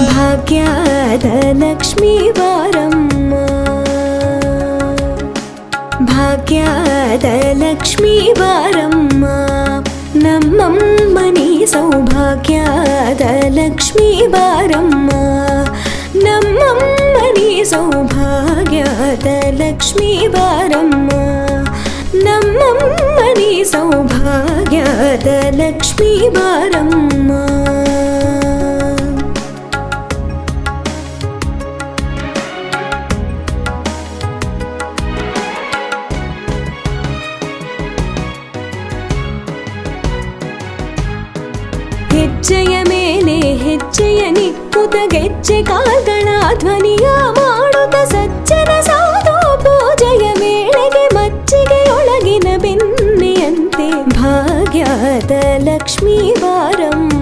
ಭಾಗ್ಯದ ಲಕ್ಷ್ಮೀ ಬಾರಮ್ಮ, ಭಾಗ್ಯದ ಲಕ್ಷ್ಮೀ ಬಾರಮ್ಮ, ನಮ್ಮಮ್ಮನಿ ಸೌಭಾಗ್ಯದ ಲಕ್ಷ್ಮೀ ಬಾರಮ್ಮ, ನಮ್ಮಮ್ಮನಿ ಸೌಭಾಗ್ಯದ ಲಕ್ಷ್ಮೀ ಬಾರಮ್ಮ, ನಮ್ಮಮ್ಮನಿ ಸೌಭಾಗ್ಯದ ಲಕ್ಷ್ಮೀ ಬಾರಮ್ಮ. ಹೆಜ್ಜೆಯ ಮೇಲೆ ಹೆಜ್ಜೆಯ ನಿಕ್ಕುತ ಗೆಜ್ಜೆ ಕಾಲ್ಗಳ ಧ್ವನಿಯ ಮಾಡುತ್ತ ಸಜ್ಜನ ಸಾಧು ಪೂಜೆಯ ವೇಳೆಗೆ ಮಜ್ಜಿಗೆಯೊಳಗಿನ ಬೆಣ್ಣೆಯಂತೆ ಭಾಗ್ಯದ ಲಕ್ಷ್ಮೀ ಬಾರಮ್ಮ,